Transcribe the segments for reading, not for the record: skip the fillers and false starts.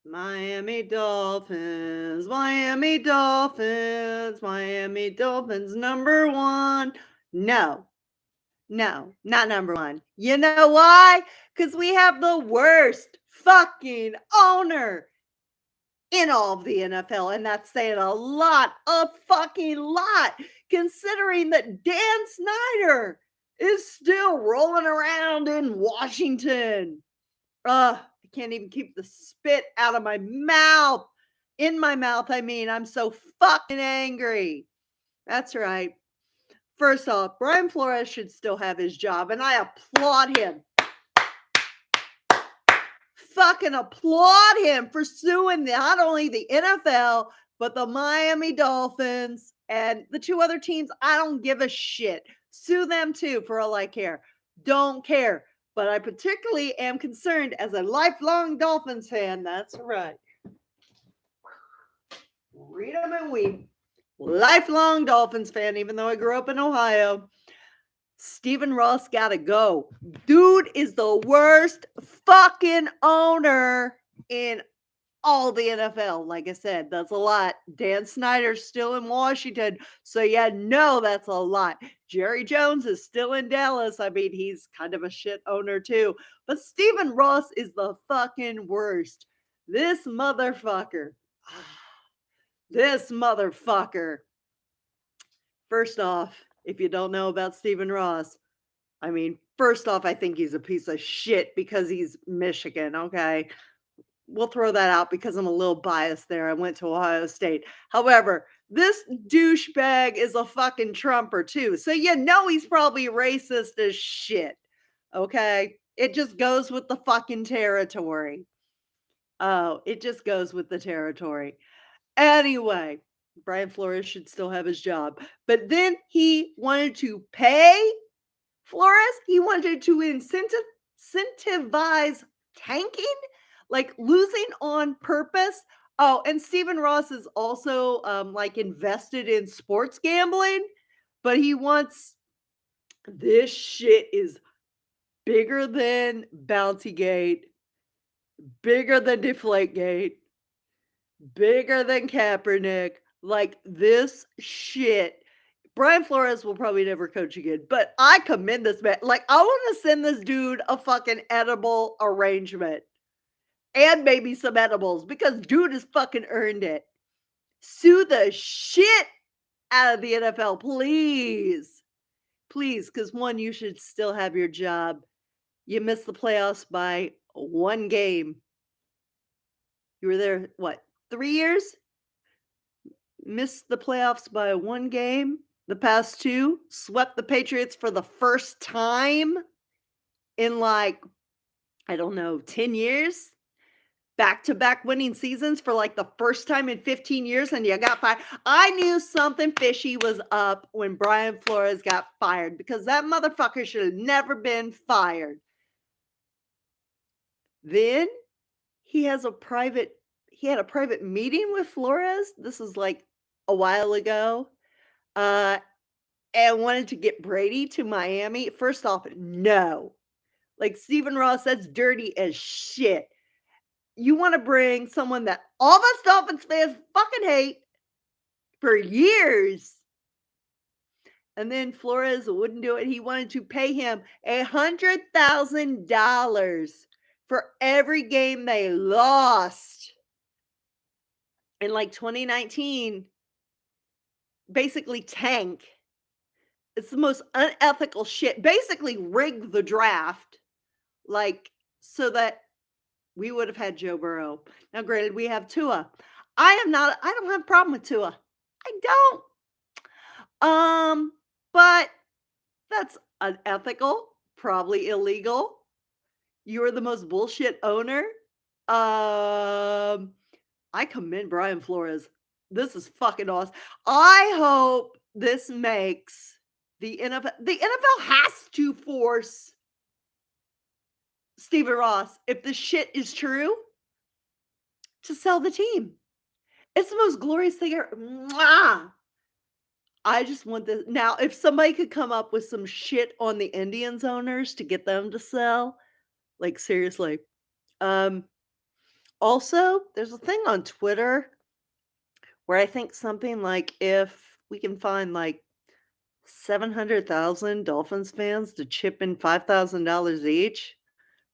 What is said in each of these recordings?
Miami Dolphins, Miami Dolphins, Miami Dolphins number one. No, no, not number one. You know why? Because we have the worst fucking owner in all of the NFL. And that's saying a fucking lot, considering that Dan Snyder is still rolling around in Washington. I can't even keep the spit out of my mouth. In my mouth, I mean, I'm so fucking angry. That's right. First off, Brian Flores should still have his job, and I applaud him. Fucking applaud him for suing not only the NFL, but the Miami Dolphins and the two other teams. I don't give a shit. Sue them too, for all I care. Don't care. But I particularly am concerned as a lifelong Dolphins fan. That's right. Read them and weep. Lifelong Dolphins fan, even though I grew up in Ohio. Stephen Ross gotta go. Dude is the worst fucking owner in all the NFL. Like I said, that's a lot. Dan Snyder's still in Washington. So yeah, no, that's a lot. Jerry Jones is still in Dallas. I mean, he's kind of a shit owner too. But Stephen Ross is the fucking worst. This motherfucker. This motherfucker. First off, if you don't know about Stephen Ross, I mean, first off, I think he's a piece of shit because he's Michigan, okay? We'll throw that out because I'm a little biased there. I went to Ohio State. However, this douchebag is a fucking Trumper too. So you know he's probably racist as shit. Okay? It just goes with the fucking territory. Oh, it just goes with the territory. Anyway, Brian Flores should still have his job. But then he wanted to pay Flores, he wanted to incentivize tanking, like losing on purpose. Oh, and Stephen Ross is also like invested in sports gambling, but he wants this shit is bigger than Bountygate, bigger than Deflategate, bigger than Kaepernick. Like this shit. Brian Flores will probably never coach again, but I commend this man. Like, I want to send this dude a fucking edible arrangement and maybe some edibles because dude has fucking earned it. Sue the shit out of the NFL, please. Please, because one, you should still have your job. You missed the playoffs by one game. You were there, what, 3 years? Missed the playoffs by one game. The past two, swept the Patriots for the first time in like, I don't know, 10 years. Back to back winning seasons for like the first time in 15 years, and you got fired. I knew something fishy was up when Brian Flores got fired because that motherfucker should have never been fired. Then he had a private meeting with Flores. This is like a while ago. And wanted to get Brady to Miami. First off, no. Like Stephen Ross, that's dirty as shit. You want to bring someone that all of us Dolphins fans fucking hate for years. And then Flores wouldn't do it. He wanted to pay him $100,000 for every game they lost. In like 2019, basically tank. It's the most unethical shit. Basically rig the draft, like, so that we would have had Joe Burrow. Now, granted, we have Tua. I don't have a problem with Tua. I don't. But that's unethical, probably illegal. You're the most bullshit owner. I commend Brian Flores. This is fucking awesome. I hope this makes the NFL. The NFL has to force Stephen Ross, if this shit is true, to sell the team. It's the most glorious thing ever. Mwah! I just want this. Now, if somebody could come up with some shit on the Indians owners to get them to sell, like seriously. Um, Also, there's a thing on Twitter where I think something like if we can find like 700,000 Dolphins fans to chip in $5,000 each,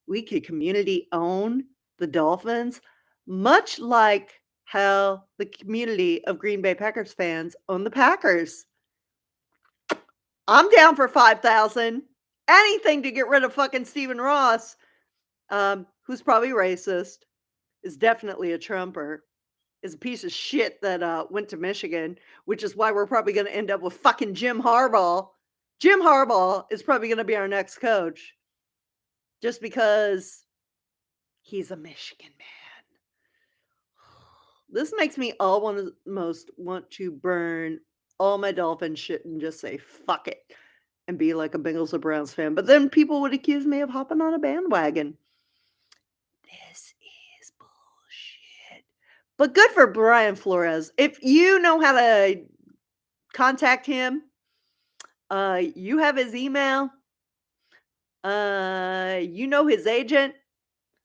we could community own the Dolphins, much like how the community of Green Bay Packers fans own the Packers. I'm down for 5,000. Anything to get rid of fucking Stephen Ross, who's probably racist, is definitely a Trumper, is a piece of shit that went to Michigan, which is why we're probably going to end up with fucking Jim Harbaugh. Jim Harbaugh is probably going to be our next coach just because he's a Michigan man. This makes me almost want to burn all my Dolphin shit and just say fuck it and be like a Bengals or Browns fan. But then people would accuse me of hopping on a bandwagon. This is bullshit. But good for Brian Flores. If you know how to contact him, you have his email, you know his agent.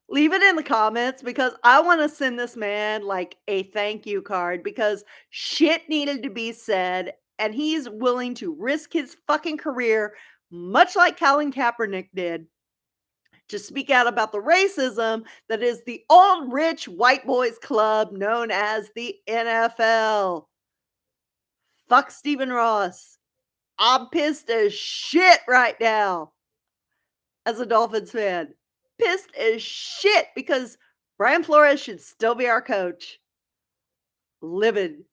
Leave it in the comments because I want to send this man like a thank you card because shit needed to be said and he's willing to risk his fucking career, much like Colin Kaepernick did, to speak out about the racism that is the old rich white boys club known as the NFL. Fuck Stephen Ross. I'm pissed as shit right now as a Dolphins fan. Pissed as shit because Brian Flores should still be our coach. Livid.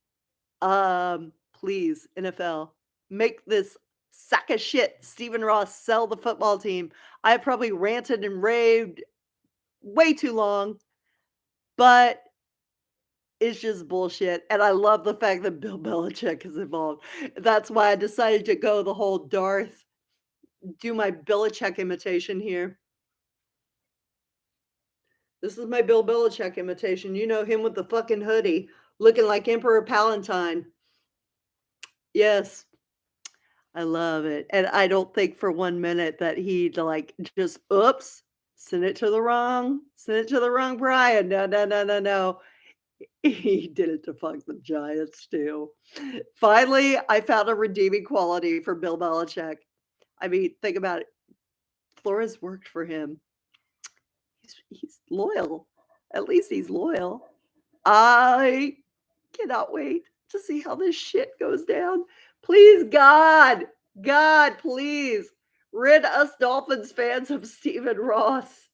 Please, NFL, make this sack of shit Stephen Ross sell the football team. I probably ranted and raved way too long, but it's just bullshit. And I love the fact that Bill Belichick is involved. That's why I decided to go the whole Darth, do my Belichick imitation here. This is my Bill Belichick imitation. You know him with the fucking hoodie, looking like Emperor Palpatine. Yes, I love it. And I don't think for 1 minute that he like just oops, send it to the wrong Brian. No, no, no, no, no. He did it to fuck the Giants too. Finally, I found a redeeming quality for Bill Belichick. I mean, think about it. Flores worked for him. He's loyal. At least he's loyal. I cannot wait to see how this shit goes down. Please, God, God, please rid us Dolphins fans of Stephen Ross.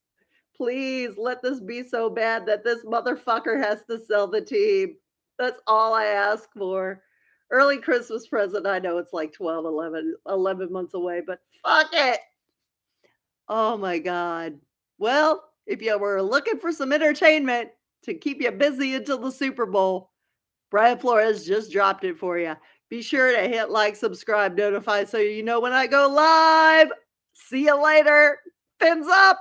Please let this be so bad that this motherfucker has to sell the team. That's all I ask for. Early Christmas present. I know it's like 12, 11 months away, but fuck it. Oh my God. Well, if you were looking for some entertainment to keep you busy until the Super Bowl, Brian Flores just dropped it for you. Be sure to hit like, subscribe, notify so you know when I go live. See you later. Fins up.